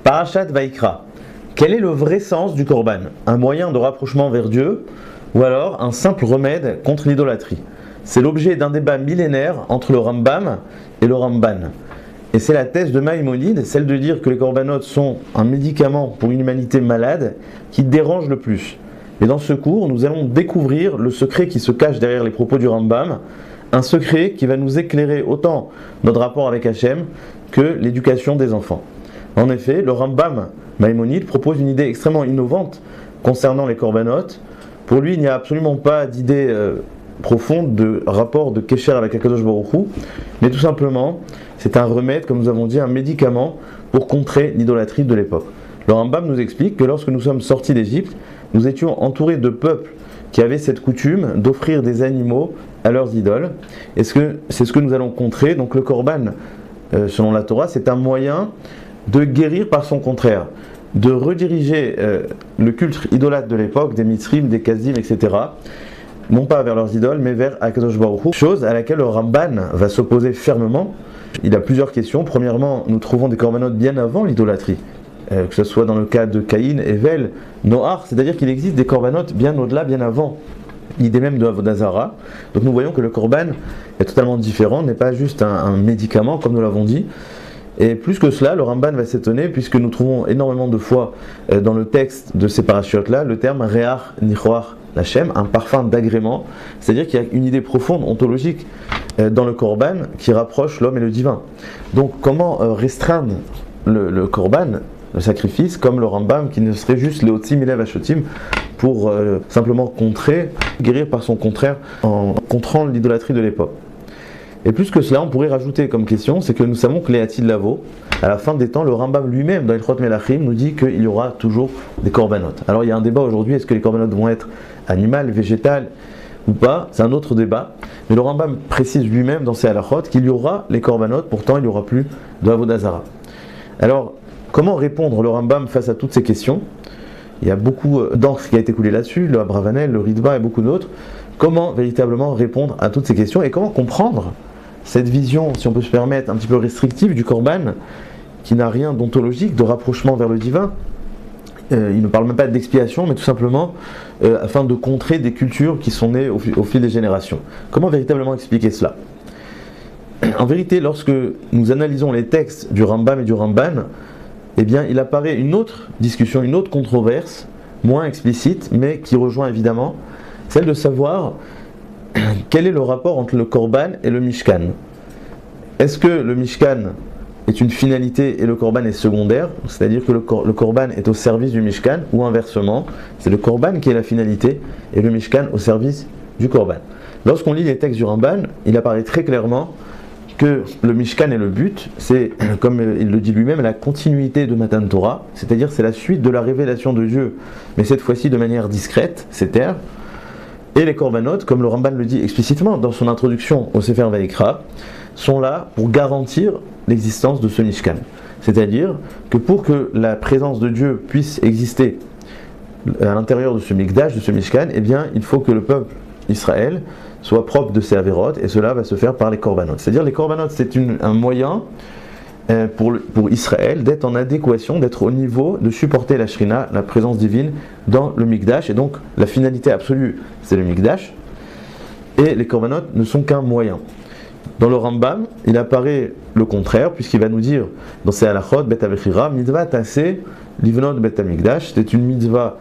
Parashat Vaikra. Quel est le vrai sens du Korban? Un moyen de rapprochement vers Dieu ou alors un simple remède contre l'idolâtrie? C'est l'objet d'un débat millénaire entre le Rambam et le Ramban. Et c'est la thèse de Maïmonide, celle de dire que les korbanot sont un médicament pour une humanité malade qui dérange le plus. Et dans ce cours, nous allons découvrir le secret qui se cache derrière les propos du Rambam, un secret qui va nous éclairer autant notre rapport avec Hachem que l'éducation des enfants. En effet, le Rambam Maïmonide propose une idée extrêmement innovante concernant les korbanot. Pour lui, il n'y a absolument pas d'idée profonde de rapport de Kesher avec Akadosh Baruch Hu, mais tout simplement, c'est un remède, comme nous avons dit, un médicament pour contrer l'idolâtrie de l'époque. Le Rambam nous explique que lorsque nous sommes sortis d'Égypte, nous étions entourés de peuples qui avaient cette coutume d'offrir des animaux à leurs idoles. Et c'est ce que nous allons contrer. Donc le Korban, selon la Torah, c'est un moyen de guérir par son contraire, de rediriger le culte idolâtre de l'époque, des Mitzrim, des Kazdim, etc., non pas vers leurs idoles, mais vers Akadosh Baruch Hu, chose à laquelle le Ramban va s'opposer fermement. Il a plusieurs questions. Premièrement, nous trouvons des korbanot bien avant l'idolâtrie, que ce soit dans le cas de Caïn, Evel, Noach, c'est-à-dire qu'il existe des korbanot bien au-delà, bien avant l'idée même de Avodah Zara. Donc nous voyons que le korban est totalement différent, n'est pas juste un médicament, comme nous l'avons dit. Et plus que cela, le Ramban va s'étonner, puisque nous trouvons énormément de fois dans le texte de ces parachutes-là le terme Reach Nichoach Lachem, un parfum d'agrément, c'est-à-dire qu'il y a une idée profonde, ontologique, dans le Korban qui rapproche l'homme et le divin. Donc comment restreindre le Korban, le sacrifice, comme le Rambam, qui ne serait juste le Otsim Ilev Ashotim, pour simplement contrer, guérir par son contraire, en contrant l'idolâtrie de l'époque. Et plus que cela, on pourrait rajouter comme question, c'est que nous savons que les Hatid Lavo, à la fin des temps, le Rambam lui-même, dans Ilchot Melachim, nous dit qu'il y aura toujours des korbanot. Alors il y a un débat aujourd'hui, est-ce que les korbanot vont être animales, végétales ou pas? C'est un autre débat. Mais le Rambam précise lui-même dans ses halachot qu'il y aura les korbanot, pourtant il n'y aura plus de Avodah Zara. Alors, comment répondre le Rambam face à toutes ces questions? Il y a beaucoup d'encre qui a été coulée là-dessus, le Abravanel, le Ritva et beaucoup d'autres. Comment véritablement répondre à toutes ces questions et comment comprendre cette vision, si on peut se permettre, un petit peu restrictive du Korban, qui n'a rien d'ontologique, de rapprochement vers le divin. Il ne parle même pas d'expiation, mais tout simplement afin de contrer des cultures qui sont nées au fil des générations. Comment véritablement expliquer cela? En vérité, lorsque nous analysons les textes du Rambam et du Ramban, eh bien, il apparaît une autre discussion, une autre controverse, moins explicite, mais qui rejoint évidemment celle de savoir quel est le rapport entre le Korban et le Mishkan. Est-ce que le Mishkan est une finalité et le Korban est secondaire, c'est-à-dire que le Korban est au service du Mishkan, ou inversement, c'est le Korban qui est la finalité et le Mishkan au service du Korban. Lorsqu'on lit les textes du Ramban, il apparaît très clairement que le Mishkan est le but, c'est, comme il le dit lui-même, la continuité de Matan Torah, c'est-à-dire c'est la suite de la révélation de Dieu, mais cette fois-ci de manière discrète, c'est terre. Et les korbanot, comme le Ramban le dit explicitement dans son introduction au Sefer Vaikra, sont là pour garantir l'existence de ce Mishkan. C'est-à-dire que pour que la présence de Dieu puisse exister à l'intérieur de ce Mikdash, de ce Mishkan, eh bien, il faut que le peuple Israël soit propre de ses avérotes, et cela va se faire par les korbanot. C'est-à-dire les korbanot, c'est un moyen pour Israël d'être en adéquation, d'être au niveau, de supporter la Shrina, la présence divine dans le Mikdash, et donc la finalité absolue c'est le Mikdash, et les korbanot ne sont qu'un moyen. Dans le Rambam, il apparaît le contraire, puisqu'il va nous dire dans ses halachot, Bet Avechira, mitzvah tassé, livnot Bet Hamikdash, c'est une mitzvah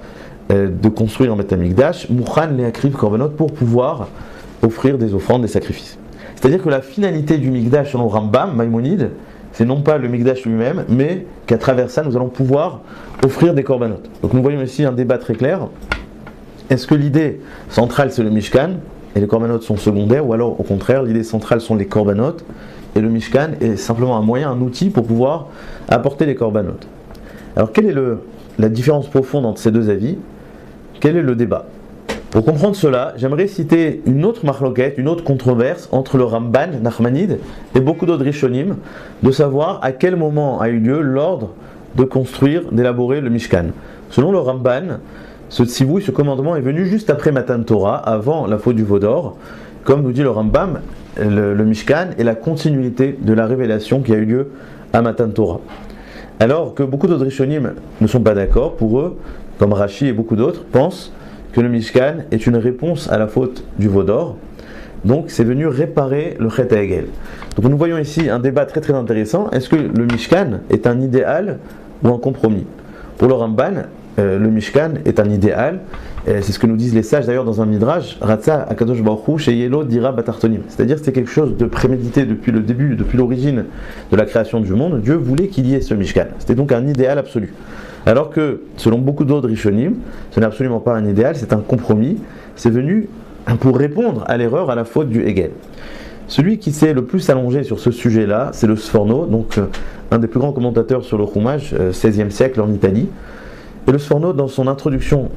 de construire un Bet Hamikdash, mouchan leakriv korbanot, pour pouvoir offrir des offrandes, des sacrifices. C'est-à-dire que la finalité du Mikdash selon Rambam, Maïmonide, c'est non pas le Mikdash lui-même, mais qu'à travers ça, nous allons pouvoir offrir des korbanot. Donc nous voyons ici un débat très clair. Est-ce que l'idée centrale c'est le Mishkan, et les korbanot sont secondaires, ou alors au contraire, l'idée centrale sont les korbanot, et le Mishkan est simplement un moyen, un outil pour pouvoir apporter les korbanot. Alors quelle est la différence profonde entre ces deux avis? Quel est le débat? Pour comprendre cela, j'aimerais citer une autre marloquette, une autre controverse entre le Ramban, Nachmanide, et beaucoup d'autres Rishonim, de savoir à quel moment a eu lieu l'ordre de construire, d'élaborer le Mishkan. Selon le Ramban, ce tzivouï, ce commandement est venu juste après Matan Torah, avant la faute du veau d'or. Comme nous dit le Rambam, le Mishkan est la continuité de la révélation qui a eu lieu à Matan Torah. Alors que beaucoup d'autres Rishonim ne sont pas d'accord. Pour eux, comme Rashi et beaucoup d'autres, pensent que le Mishkan est une réponse à la faute du veau d'or. Donc c'est venu réparer le Chet HaEgel. Donc nous voyons ici un débat très très intéressant. Est-ce que le Mishkan est un idéal ou un compromis? Pour le Ramban, le Mishkan est un idéal. C'est ce que nous disent les sages d'ailleurs dans un midrash. Ratza Akadosh Baruch Hu Sheyelo Dira Batartonim. C'est-à-dire que c'est quelque chose de prémédité depuis le début, depuis l'origine de la création du monde. Dieu voulait qu'il y ait ce Mishkan. C'était donc un idéal absolu. Alors que, selon beaucoup d'autres Rishonim, ce n'est absolument pas un idéal, c'est un compromis. C'est venu pour répondre à l'erreur, à la faute du Hegel. Celui qui s'est le plus allongé sur ce sujet-là, c'est le Sforno, donc un des plus grands commentateurs sur le Chumash, 16e siècle en Italie. Et le Sforno, dans son introduction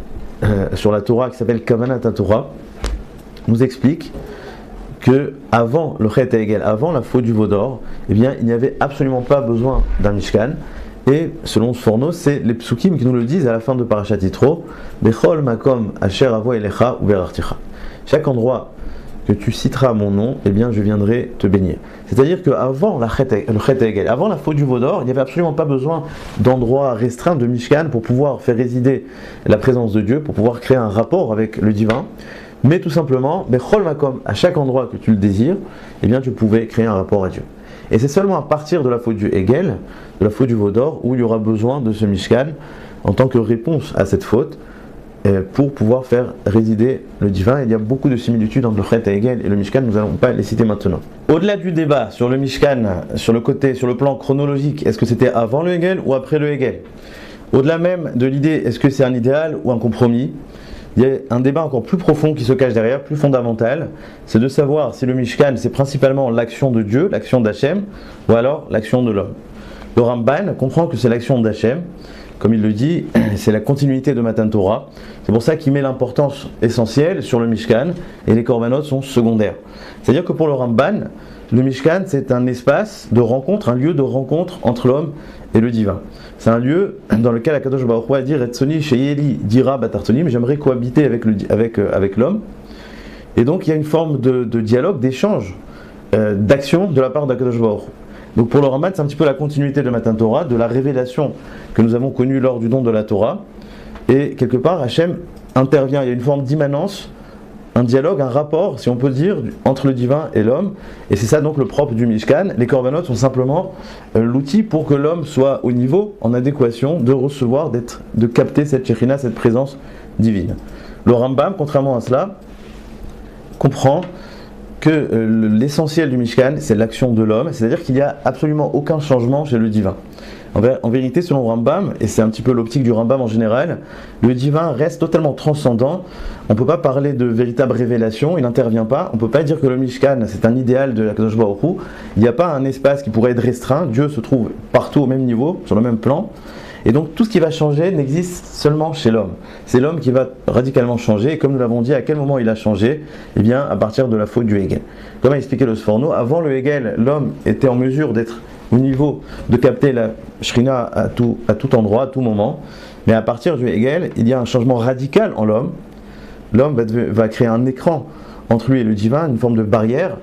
sur la Torah qui s'appelle Kavanat Torah, nous explique que avant le Chet HaEgel, avant la faute du veau d'or, eh bien, il n'y avait absolument pas besoin d'un Mishkan. Et selon Sforno, c'est les psukim qui nous le disent à la fin de Parashat Yitro, Bechol makom asher avo elecha uberarticha. Chaque endroit que tu citeras mon nom, eh bien je viendrai te bénir. C'est-à-dire qu'avant le Chet HaEgel, avant la faute du veau d'or, il n'y avait absolument pas besoin d'endroits restreints de Mishkan pour pouvoir faire résider la présence de Dieu, pour pouvoir créer un rapport avec le divin. Mais tout simplement, Bechol makom, à chaque endroit que tu le désires, eh bien tu pouvais créer un rapport à Dieu. Et c'est seulement à partir de la faute du Hegel, de la faute du veau d'or, où il y aura besoin de ce Mishkan en tant que réponse à cette faute, pour pouvoir faire résider le divin. Il y a beaucoup de similitudes entre le Chet HaEgel et le Mishkan, nous n'allons pas les citer maintenant. Au-delà du débat sur le Mishkan, sur le plan chronologique, est-ce que c'était avant le Hegel ou après le Hegel? Au-delà même de l'idée, est-ce que c'est un idéal ou un compromis? Il y a un débat encore plus profond qui se cache derrière, plus fondamental, c'est de savoir si le Mishkan c'est principalement l'action de Dieu, l'action d'Hachem, ou alors l'action de l'homme. Le Ramban comprend que c'est l'action d'Hachem, comme il le dit, c'est la continuité de Matan Torah. C'est pour ça qu'il met l'importance essentielle sur le Mishkan et les korbanot sont secondaires. C'est-à-dire que pour le Ramban, le Mishkan c'est un espace de rencontre, un lieu de rencontre entre l'homme et le divin. C'est un lieu dans lequel Akadosh Baruch Hu a dit Retsoni Sheyeli Dira Batartonim, j'aimerais cohabiter avec l'homme. Et donc il y a une forme de dialogue, d'échange, d'action de la part d'Akadosh Baruch Hu. Donc pour le Ramban, c'est un petit peu la continuité de Matan Torah, de la révélation que nous avons connue lors du don de la Torah. Et quelque part, Hachem intervient, il y a une forme d'immanence, un dialogue, un rapport, si on peut dire, entre le divin et l'homme. Et c'est ça donc le propre du Mishkan. Les korbanot sont simplement l'outil pour que l'homme soit au niveau, en adéquation, de recevoir, de capter cette Shekhinah, cette présence divine. Le Rambam, contrairement à cela, comprend que l'essentiel du Mishkan, c'est l'action de l'homme, c'est-à-dire qu'il n'y a absolument aucun changement chez le divin. En vérité, selon Rambam, et c'est un petit peu l'optique du Rambam en général, le divin reste totalement transcendant. On ne peut pas parler de véritable révélation, il n'intervient pas. On ne peut pas dire que le Mishkan, c'est un idéal de la Kadosh Baruch Hu. Il n'y a pas un espace qui pourrait être restreint. Dieu se trouve partout au même niveau, sur le même plan. Et donc tout ce qui va changer n'existe seulement chez l'homme. C'est l'homme qui va radicalement changer. Et comme nous l'avons dit, à quel moment il a changé? Eh bien, à partir de la faute du Hegel. Comme a expliqué le Sforno, avant le Hegel, l'homme était en mesure d'être au niveau de capter la Shrina à tout endroit, à tout moment. Mais à partir du Hegel, il y a un changement radical en l'homme. L'homme va créer un écran entre lui et le divin, une forme de barrière,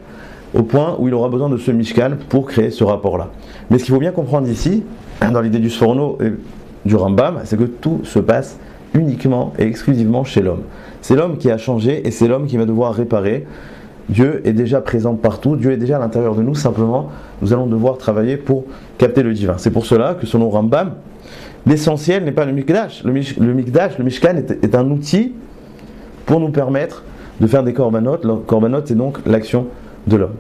au point où il aura besoin de ce Mishkan pour créer ce rapport-là. Mais ce qu'il faut bien comprendre ici, dans l'idée du Sforno et du Rambam, c'est que tout se passe uniquement et exclusivement chez l'homme. C'est l'homme qui a changé et c'est l'homme qui va devoir réparer. Dieu est déjà présent partout, Dieu est déjà à l'intérieur de nous, simplement nous allons devoir travailler pour capter le divin. C'est pour cela que selon Rambam, l'essentiel n'est pas le Mikdash. Le Mishkan est un outil pour nous permettre de faire des korbanot. Le korbanot, c'est donc l'action de l'homme.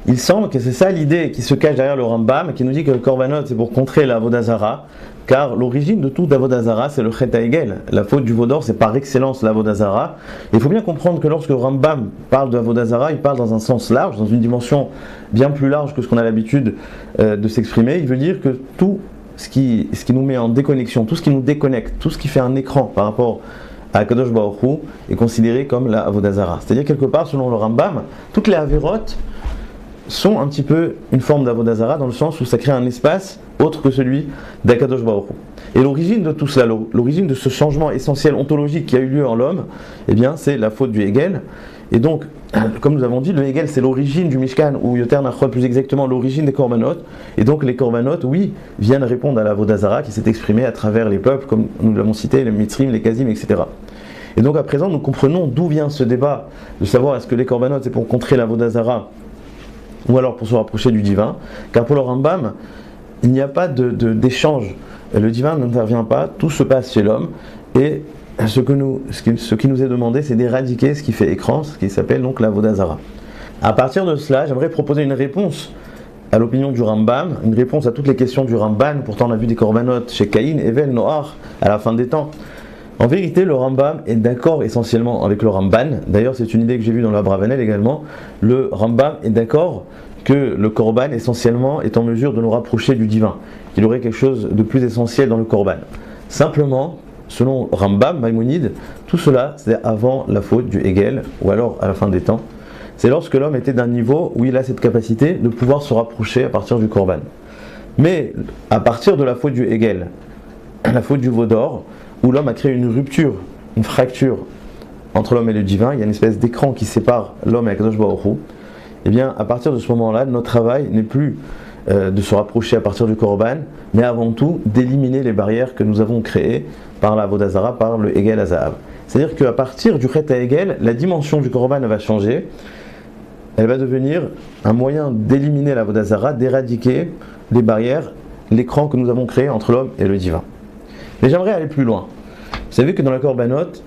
Il semble que c'est ça l'idée qui se cache derrière le Rambam, qui nous dit que le korbanot c'est pour contrer la avodah zara, car l'origine de toute avodah zara c'est le Chet HaEgel. La faute du veau d'or c'est par excellence l'avodah zara. Il faut bien comprendre que lorsque le Rambam parle de avodah zara, il parle dans un sens large, dans une dimension bien plus large que ce qu'on a l'habitude de s'exprimer. Il veut dire que tout ce qui nous met en déconnexion, tout ce qui nous déconnecte, tout ce qui fait un écran par rapport à Kadosh Baruch Hu est considéré comme la avodah zara. C'est-à-dire quelque part, selon le Rambam, toutes les avérotes sont un petit peu une forme d'avodah zara dans le sens où ça crée un espace autre que celui d'Akadosh Baruch Hu. Et l'origine de tout cela, l'origine de ce changement essentiel ontologique qui a eu lieu en l'homme, eh bien c'est la faute du Hegel. Et donc comme nous avons dit, le Hegel c'est l'origine du Mishkan, ou Yoter Nachon plus exactement l'origine des Korbanot, et donc les Korbanot, oui, viennent répondre à la Avodah Zara qui s'est exprimée à travers les peuples, comme nous l'avons cité, les Mitzrim, les Kazim, etc. Et donc à présent, nous comprenons d'où vient ce débat de savoir est-ce que les Korbanot c'est pour contrer la Avodah Zara ou alors pour se rapprocher du divin, car pour le Rambam, il n'y a pas d'échange. Le divin n'intervient pas, tout se passe chez l'homme, et ce qui nous est demandé, c'est d'éradiquer ce qui fait écran, ce qui s'appelle donc la Avodah Zara. À partir de cela, j'aimerais proposer une réponse à l'opinion du Rambam, une réponse à toutes les questions du Ramban. Pourtant, on a vu des Korbanot chez Caïn, Evel, Noach, à la fin des temps. En vérité, le Rambam est d'accord essentiellement avec le Ramban. D'ailleurs, c'est une idée que j'ai vue dans l'Abravanel également. Le Rambam est d'accord que le Korban essentiellement est en mesure de nous rapprocher du divin, qu'il aurait quelque chose de plus essentiel dans le Korban. Simplement, selon Rambam, Maïmonide, tout cela c'est avant la faute du Hegel, ou alors à la fin des temps. C'est lorsque l'homme était d'un niveau où il a cette capacité de pouvoir se rapprocher à partir du Korban. Mais à partir de la faute du Hegel, la faute du veau d'or, où l'homme a créé une rupture, une fracture entre l'homme et le divin, il y a une espèce d'écran qui sépare l'homme et Akadosh Baruch Hu. Et bien, à partir de ce moment-là, notre travail n'est plus de se rapprocher à partir du Korban, mais avant tout d'éliminer les barrières que nous avons créées par la Avodah Zara, par le Hegel Azahav. C'est-à-dire qu'à partir du Chet à Hegel, la dimension du Korban va changer, elle va devenir un moyen d'éliminer la Avodah Zara, d'éradiquer les barrières, l'écran que nous avons créé entre l'homme et le divin. Mais j'aimerais aller plus loin. Vous savez que dans la Korbanot,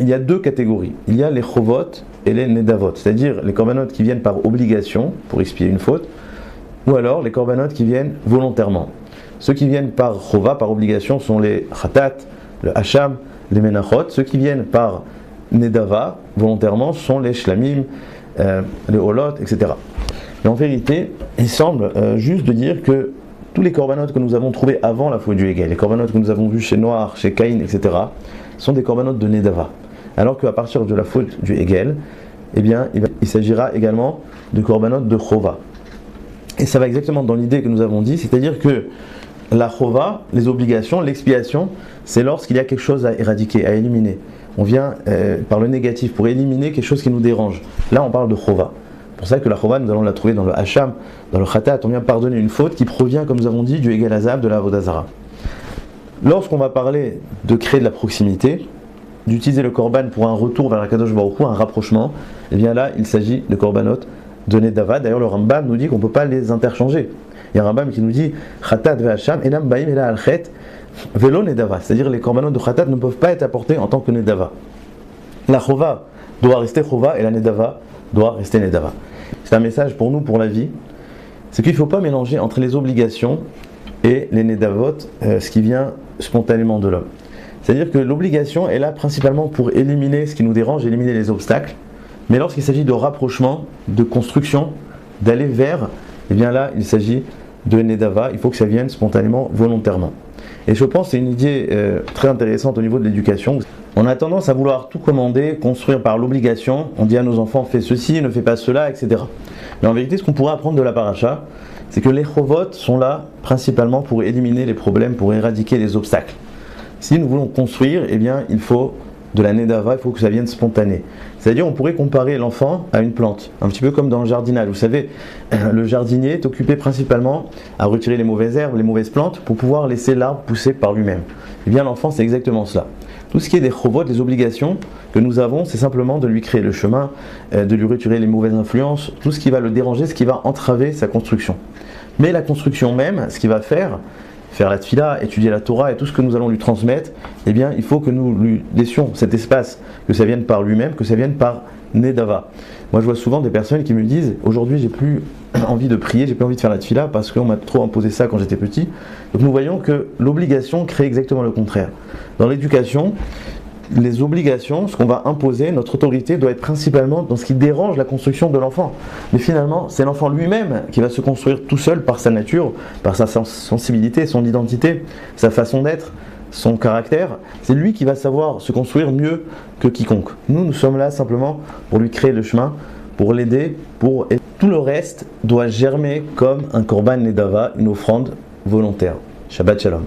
il y a deux catégories. Il y a les Chovot et les Nedavot, c'est-à-dire les Korbanot qui viennent par obligation, pour expier une faute, ou alors les Korbanot qui viennent volontairement. Ceux qui viennent par Chova, par obligation, sont les Khatat, le Hacham, les Menachot. Ceux qui viennent par Nedava, volontairement, sont les Shlamim, les Holot, etc. Mais en vérité, il semble juste de dire que tous les korbanot que nous avons trouvés avant la faute du Hegel, les korbanot que nous avons vus chez Noach, chez Caïn, etc., sont des korbanot de Nedava. Alors qu'à partir de la faute du Hegel, eh bien, il s'agira également de korbanot de Chova. Et ça va exactement dans l'idée que nous avons dit, c'est-à-dire que la Chova, les obligations, l'expiation, c'est lorsqu'il y a quelque chose à éradiquer, à éliminer. On vient par le négatif pour éliminer quelque chose qui nous dérange. Là, on parle de Chova. C'est pour ça que la Chova, nous allons la trouver dans le Hacham, dans le Khatat. On vient pardonner une faute qui provient, comme nous avons dit, du Hegel Azahav, de la Avodah Zara. Lorsqu'on va parler de créer de la proximité, d'utiliser le Korban pour un retour vers la Kadosh Baruch Hu, un rapprochement, et bien là, il s'agit de Korbanot de Nedava. D'ailleurs, le Rambam nous dit qu'on ne peut pas les interchanger. Il y a un Rambam qui nous dit Khatat ve Hacham, enam baim ela al chet velo Nedava. C'est-à-dire les Korbanot de Khatat ne peuvent pas être apportés en tant que Nedava. La Chova doit rester Chova et la Nedava doit rester Nedava. C'est un message pour nous, pour la vie. C'est qu'il ne faut pas mélanger entre les obligations et les Nedavot, ce qui vient spontanément de l'homme. C'est-à-dire que l'obligation est là principalement pour éliminer ce qui nous dérange, éliminer les obstacles. Mais lorsqu'il s'agit de rapprochement, de construction, d'aller vers, eh bien là, il s'agit de Nedava. Il faut que ça vienne spontanément, volontairement. Et je pense que c'est une idée très intéressante au niveau de l'éducation. On a tendance à vouloir tout commander, construire par l'obligation. On dit à nos enfants, fais ceci, ne fais pas cela, etc. Mais en vérité, ce qu'on pourrait apprendre de la paracha, c'est que les chovot sont là principalement pour éliminer les problèmes, pour éradiquer les obstacles. Si nous voulons construire, eh bien, il faut de la nedava, il faut que ça vienne spontané. C'est-à-dire, on pourrait comparer l'enfant à une plante, un petit peu comme dans le jardinage. Vous savez, le jardinier est occupé principalement à retirer les mauvaises herbes, les mauvaises plantes, pour pouvoir laisser l'arbre pousser par lui-même. Eh bien, l'enfant, c'est exactement cela. Tout ce qui est des chovot, des obligations que nous avons, c'est simplement de lui créer le chemin, de lui retirer les mauvaises influences, tout ce qui va le déranger, ce qui va entraver sa construction. Mais la construction même, ce qu'il va faire la tfila, étudier la Torah et tout ce que nous allons lui transmettre, eh bien, il faut que nous lui laissions cet espace, que ça vienne par lui-même, que ça vienne par Nedava. Moi, je vois souvent des personnes qui me disent « Aujourd'hui, j'ai plus envie de prier, j'ai plus envie de faire la tfila parce qu'on m'a trop imposé ça quand j'étais petit. » Donc nous voyons que l'obligation crée exactement le contraire. Dans l'éducation, les obligations, ce qu'on va imposer, notre autorité doit être principalement dans ce qui dérange la construction de l'enfant. Mais finalement, c'est l'enfant lui-même qui va se construire tout seul par sa nature, par sa sensibilité, son identité, sa façon d'être, son caractère. C'est lui qui va savoir se construire mieux que quiconque. Nous sommes là simplement pour lui créer le chemin, pour l'aider, et tout le reste doit germer comme un korban nedava, une offrande volontaire. Shabbat Shalom.